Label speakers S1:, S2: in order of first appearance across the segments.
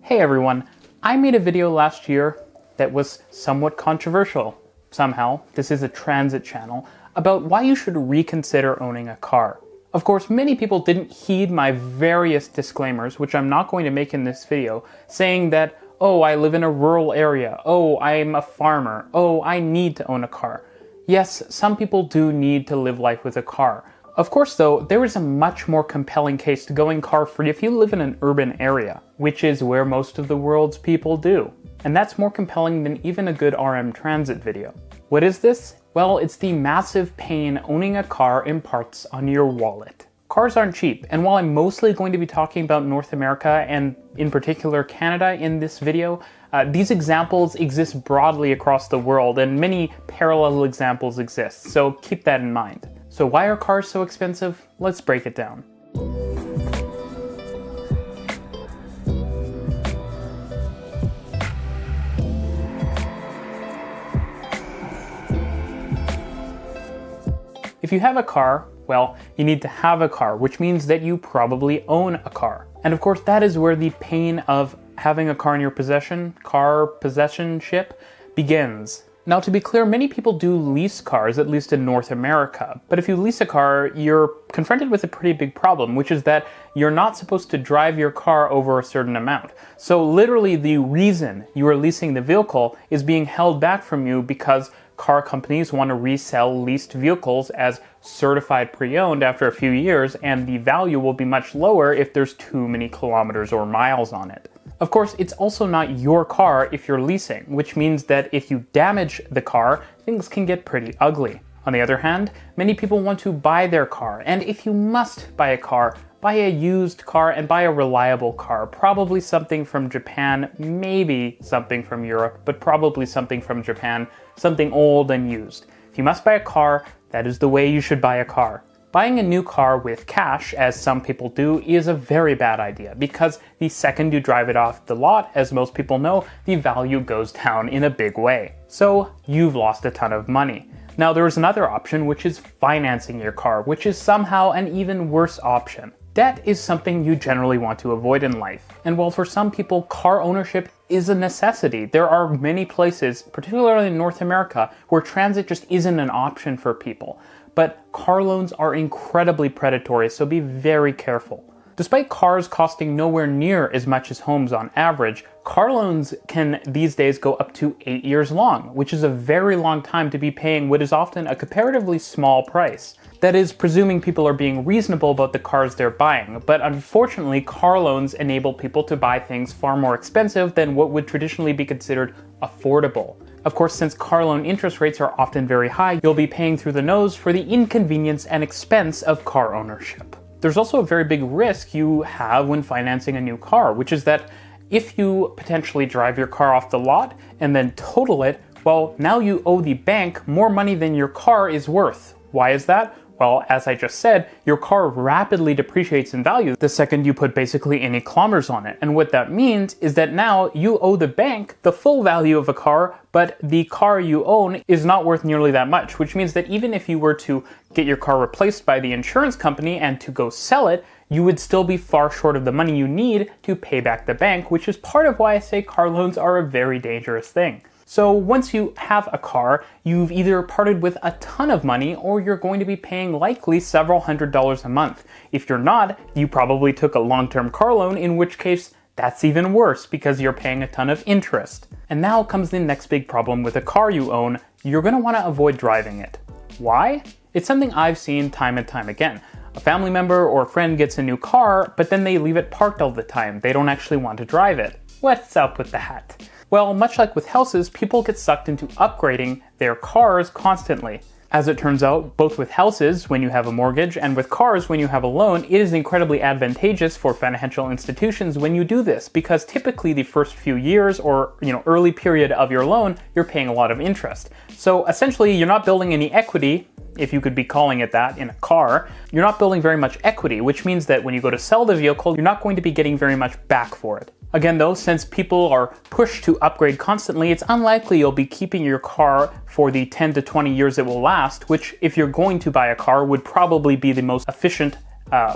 S1: Hey everyone, I made a video last year that was somewhat controversial. Somehow, this is a transit channel, about why you should reconsider owning a car. Of course, many people didn't heed my various disclaimers, which I'm not going to make in this video, saying that, oh, I live in a rural area, oh, I'm a farmer, oh, I need to own a car. Yes, some people do need to live life with a car. Of course, though, there is a much more compelling case to going car-free if you live in an urban area, which is where most of the world's people do. And that's more compelling than even a good RM transit video. What is this? Well, it's the massive pain owning a car imparts on your wallet. Cars aren't cheap, and while I'm mostly going to be talking about North America and in particular Canada in this video, these examples exist broadly across the world and many parallel examples exist, so keep that in mind. So why are cars so expensive? Let's break it down. If you have a car, well, you need to have a car, which means that you probably own a car. And of course, that is where the pain of having a car in your possession, car possessionship, begins. Now, to be clear, many people do lease cars, at least in North America. But if you lease a car, you're confronted with a pretty big problem, which is that you're not supposed to drive your car over a certain amount. So literally the reason you are leasing the vehicle is being held back from you because car companies want to resell leased vehicles as certified pre-owned after a few years, and the value will be much lower if there's too many kilometers or miles on it. Of course, it's also not your car if you're leasing, which means that if you damage the car, things can get pretty ugly. On the other hand, many people want to buy their car, and if you must buy a car, buy a used car and buy a reliable car, probably something from Japan, maybe something from Europe, but probably something from Japan, something old and used. If you must buy a car, that is the way you should buy a car. Buying a new car with cash, as some people do, is a very bad idea because the second you drive it off the lot, as most people know, the value goes down in a big way. So you've lost a ton of money. Now there is another option, which is financing your car, which is somehow an even worse option. Debt is something you generally want to avoid in life. And while for some people car ownership is a necessity, there are many places, particularly in North America, where transit just isn't an option for people. But car loans are incredibly predatory, so be very careful. Despite cars costing nowhere near as much as homes on average, car loans can these days go up to 8 years long, which is a very long time to be paying what is often a comparatively small price. That is, presuming people are being reasonable about the cars they're buying, but unfortunately car loans enable people to buy things far more expensive than what would traditionally be considered affordable. Of course, since car loan interest rates are often very high, you'll be paying through the nose for the inconvenience and expense of car ownership. There's also a very big risk you have when financing a new car, which is that if you potentially drive your car off the lot and then total it, well, now you owe the bank more money than your car is worth. Why is that? Well, as I just said, your car rapidly depreciates in value the second you put basically any kilometers on it. And what that means is that now you owe the bank the full value of a car, but the car you own is not worth nearly that much, which means that even if you were to get your car replaced by the insurance company and to go sell it, you would still be far short of the money you need to pay back the bank, which is part of why I say car loans are a very dangerous thing. So once you have a car, you've either parted with a ton of money or you're going to be paying likely several $100s a month. If you're not, you probably took a long-term car loan, in which case that's even worse because you're paying a ton of interest. And now comes the next big problem with a car you own. You're going to want to avoid driving it. Why? It's something I've seen time and time again. A family member or friend gets a new car, but then they leave it parked all the time. They don't actually want to drive it. What's up with that? Well, much like with houses, people get sucked into upgrading their cars constantly. As it turns out, both with houses when you have a mortgage and with cars when you have a loan, it is incredibly advantageous for financial institutions when you do this, because typically the first few years or early period of your loan, you're paying a lot of interest. So essentially, you're not building any equity, if you could be calling it that, in a car. You're not building very much equity, which means that when you go to sell the vehicle, you're not going to be getting very much back for it. Again though, since people are pushed to upgrade constantly, it's unlikely you'll be keeping your car for the 10 to 20 years it will last, which if you're going to buy a car would probably be the most efficient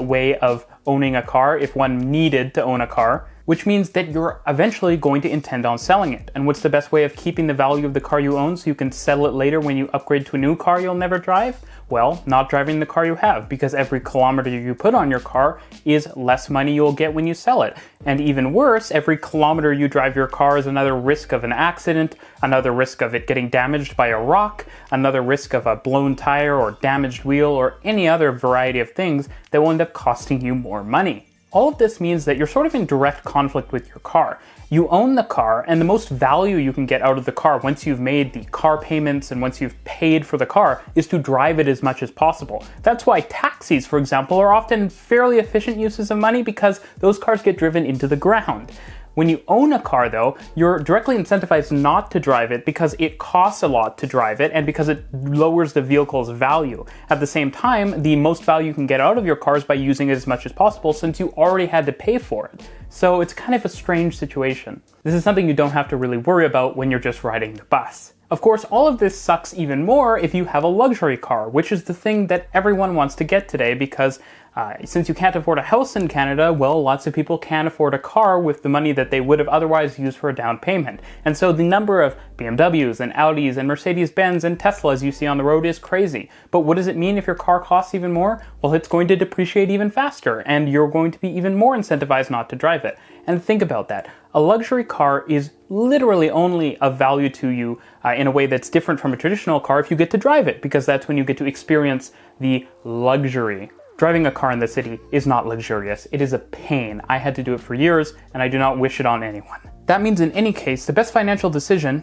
S1: way of owning a car if one needed to own a car. which means that you're eventually going to intend on selling it. And what's the best way of keeping the value of the car you own so you can sell it later when you upgrade to a new car you'll never drive? Well, not driving the car you have, because every kilometer you put on your car is less money you'll get when you sell it. And even worse, every kilometer you drive your car is another risk of an accident, another risk of it getting damaged by a rock, another risk of a blown tire or damaged wheel or any other variety of things that will end up costing you more money. All of this means that you're sort of in direct conflict with your car. You own the car, and the most value you can get out of the car once you've made the car payments and once you've paid for the car is to drive it as much as possible. That's why taxis, for example, are often fairly efficient uses of money because those cars get driven into the ground. When you own a car, though, you're directly incentivized not to drive it because it costs a lot to drive it and because it lowers the vehicle's value. At the same time, the most value you can get out of your car is by using it as much as possible since you already had to pay for it. So it's kind of a strange situation. This is something you don't have to really worry about when you're just riding the bus. Of course, all of this sucks even more if you have a luxury car, which is the thing that everyone wants to get today because since you can't afford a house in Canada, well, lots of people can't afford a car with the money that they would have otherwise used for a down payment. And so the number of BMWs and Audis and Mercedes-Benz and Teslas you see on the road is crazy. But what does it mean if your car costs even more? Well, it's going to depreciate even faster, and you're going to be even more incentivized not to drive it. And think about that. A luxury car is literally only of value to you in a way that's different from a traditional car if you get to drive it, because that's when you get to experience the luxury. Driving a car in the city is not luxurious. It is a pain. I had to do it for years, and I do not wish it on anyone. That means in any case, the best financial decision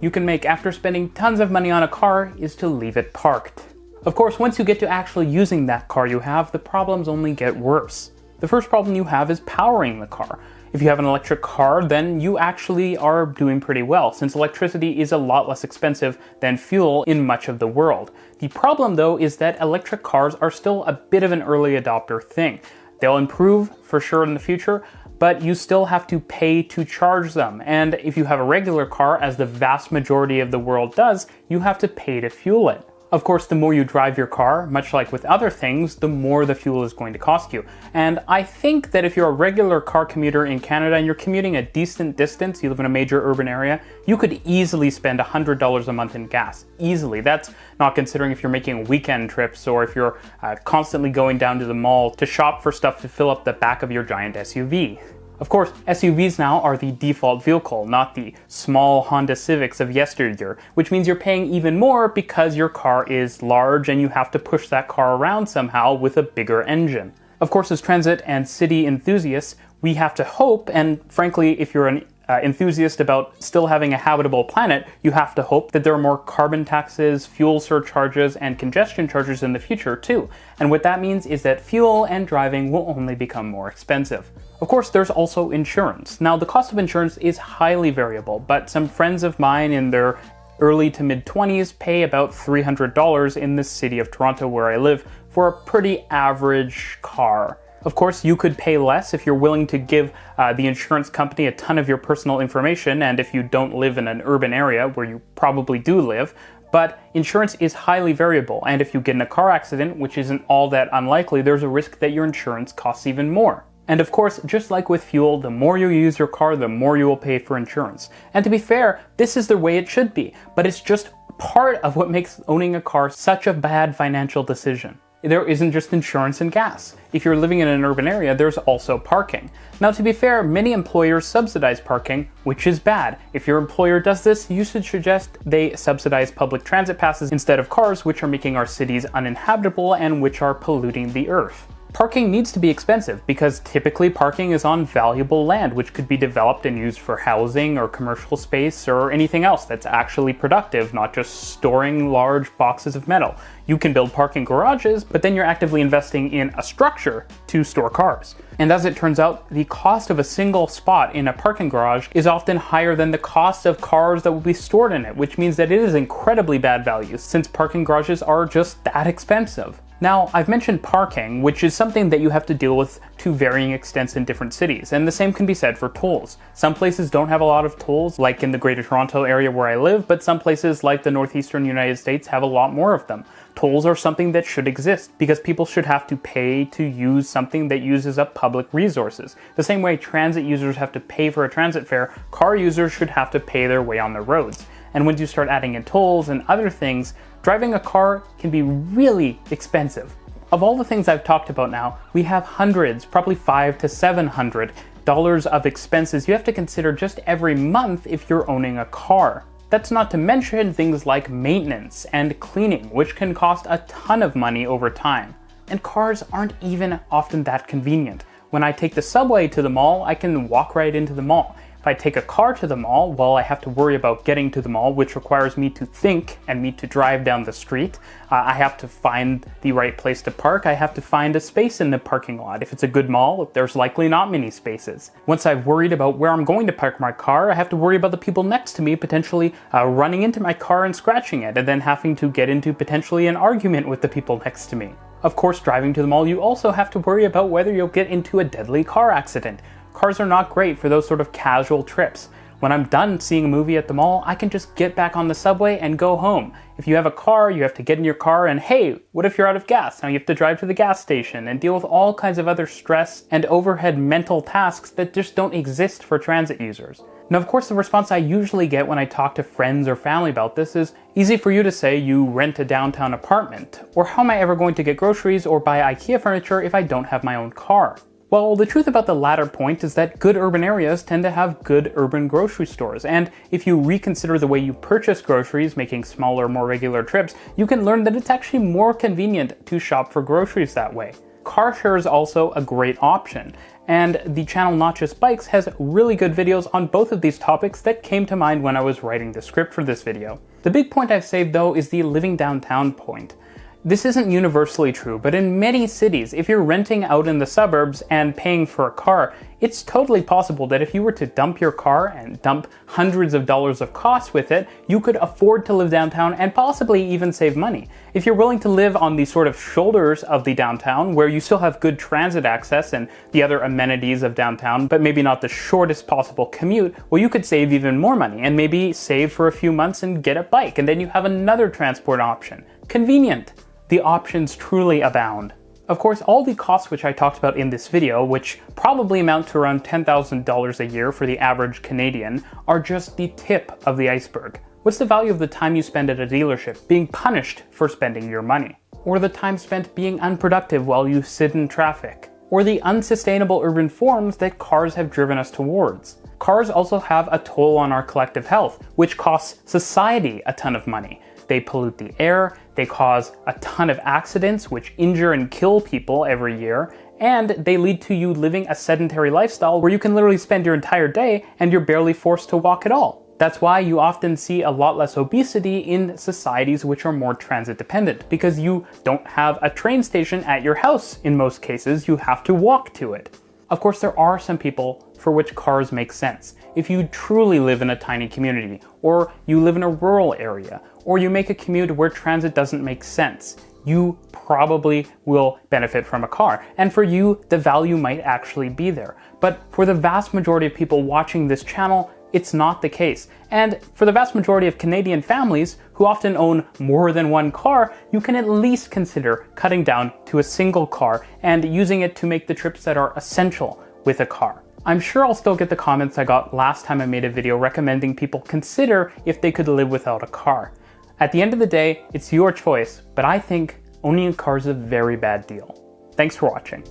S1: you can make after spending tons of money on a car is to leave it parked. Of course, once you get to actually using that car you have, the problems only get worse. The first problem you have is powering the car. If you have an electric car, then you actually are doing pretty well, since electricity is a lot less expensive than fuel in much of the world. The problem, though, is that electric cars are still a bit of an early adopter thing. They'll improve for sure in the future, but you still have to pay to charge them. And if you have a regular car, as the vast majority of the world does, you have to pay to fuel it. Of course, the more you drive your car, much like with other things, the more the fuel is going to cost you. And I think that if you're a regular car commuter in Canada and you're commuting a decent distance, you live in a major urban area, you could easily spend $100 a month in gas. Easily. That's not considering if you're making weekend trips or if you're constantly going down to the mall to shop for stuff to fill up the back of your giant SUV. Of course, SUVs now are the default vehicle, not the small Honda Civics of yesteryear, which means you're paying even more because your car is large and you have to push that car around somehow with a bigger engine. Of course, as transit and city enthusiasts, we have to hope, and frankly, if you're an enthusiast about still having a habitable planet, you have to hope that there are more carbon taxes, fuel surcharges, and congestion charges in the future too. And what that means is that fuel and driving will only become more expensive. Of course, there's also insurance. Now, the cost of insurance is highly variable, but some friends of mine in their early to mid-20s pay about $300 in the city of Toronto, where I live, for a pretty average car. Of course, you could pay less if you're willing to give the insurance company a ton of your personal information, and if you don't live in an urban area, where you probably do live. But insurance is highly variable, and if you get in a car accident, which isn't all that unlikely, there's a risk that your insurance costs even more. And of course, just like with fuel, the more you use your car, the more you will pay for insurance. And to be fair, this is the way it should be, but it's just part of what makes owning a car such a bad financial decision. There isn't just insurance and gas. If you're living in an urban area, there's also parking. Now, to be fair, many employers subsidize parking, which is bad. If your employer does this, you should suggest they subsidize public transit passes instead of cars, which are making our cities uninhabitable and which are polluting the earth. Parking needs to be expensive because typically parking is on valuable land, which could be developed and used for housing or commercial space or anything else that's actually productive, not just storing large boxes of metal. You can build parking garages, but then you're actively investing in a structure to store cars. And as it turns out, the cost of a single spot in a parking garage is often higher than the cost of cars that will be stored in it, which means that it is incredibly bad value since parking garages are just that expensive. Now, I've mentioned parking, which is something that you have to deal with to varying extents in different cities, and the same can be said for tolls. Some places don't have a lot of tolls, like in the Greater Toronto area where I live, but some places like the northeastern United States have a lot more of them. Tolls are something that should exist because people should have to pay to use something that uses up public resources. The same way transit users have to pay for a transit fare, car users should have to pay their way on the roads. And once you start adding in tolls and other things, driving a car can be really expensive. Of all the things I've talked about now, we have hundreds, probably $500 to $700 of expenses you have to consider just every month if you're owning a car. That's not to mention things like maintenance and cleaning, which can cost a ton of money over time. And cars aren't even often that convenient. When I take the subway to the mall, I can walk right into the mall. If I take a car to the mall, well, I have to worry about getting to the mall, which requires me to think and me to drive down the street. I have to find the right place to park. I have to find a space in the parking lot. If it's a good mall, there's likely not many spaces. Once I've worried about where I'm going to park my car, I have to worry about the people next to me potentially running into my car and scratching it, and then having to get into potentially an argument with the people next to me. Of course, driving to the mall, you also have to worry about whether you'll get into a deadly car accident. Cars are not great for those sort of casual trips. When I'm done seeing a movie at the mall, I can just get back on the subway and go home. If you have a car, you have to get in your car and hey, what if you're out of gas? Now you have to drive to the gas station and deal with all kinds of other stress and overhead mental tasks that just don't exist for transit users. Now, of course, the response I usually get when I talk to friends or family about this is, easy for you to say you rent a downtown apartment, or how am I ever going to get groceries or buy IKEA furniture if I don't have my own car? Well, the truth about the latter point is that good urban areas tend to have good urban grocery stores, and if you reconsider the way you purchase groceries, making smaller, more regular trips, you can learn that it's actually more convenient to shop for groceries that way. Car share is also a great option, and the channel Not Just Bikes has really good videos on both of these topics that came to mind when I was writing the script for this video. The big point I've saved though is the living downtown point. This isn't universally true, but in many cities, if you're renting out in the suburbs and paying for a car, it's totally possible that if you were to dump your car and dump hundreds of dollars of costs with it, you could afford to live downtown and possibly even save money. If you're willing to live on the sort of shoulders of the downtown, where you still have good transit access and the other amenities of downtown, but maybe not the shortest possible commute, well, you could save even more money and maybe save for a few months and get a bike, and then you have another transport option. Convenient. The options truly abound. Of course, all the costs which I talked about in this video, which probably amount to around $10,000 a year for the average Canadian, are just the tip of the iceberg. What's the value of the time you spend at a dealership being punished for spending your money? Or the time spent being unproductive while you sit in traffic? Or the unsustainable urban forms that cars have driven us towards? Cars also have a toll on our collective health, which costs society a ton of money. They pollute the air, they cause a ton of accidents which injure and kill people every year, and they lead to you living a sedentary lifestyle where you can literally spend your entire day and you're barely forced to walk at all. That's why you often see a lot less obesity in societies which are more transit dependent, because you don't have a train station at your house in most cases, you have to walk to it. Of course, there are some people for which cars make sense. If you truly live in a tiny community, or you live in a rural area, or you make a commute where transit doesn't make sense, you probably will benefit from a car. And for you, the value might actually be there. But for the vast majority of people watching this channel, it's not the case. And for the vast majority of Canadian families who often own more than one car, you can at least consider cutting down to a single car and using it to make the trips that are essential with a car. I'm sure I'll still get the comments I got last time I made a video recommending people consider if they could live without a car. At the end of the day, it's your choice, but I think owning a car is a very bad deal. Thanks for watching.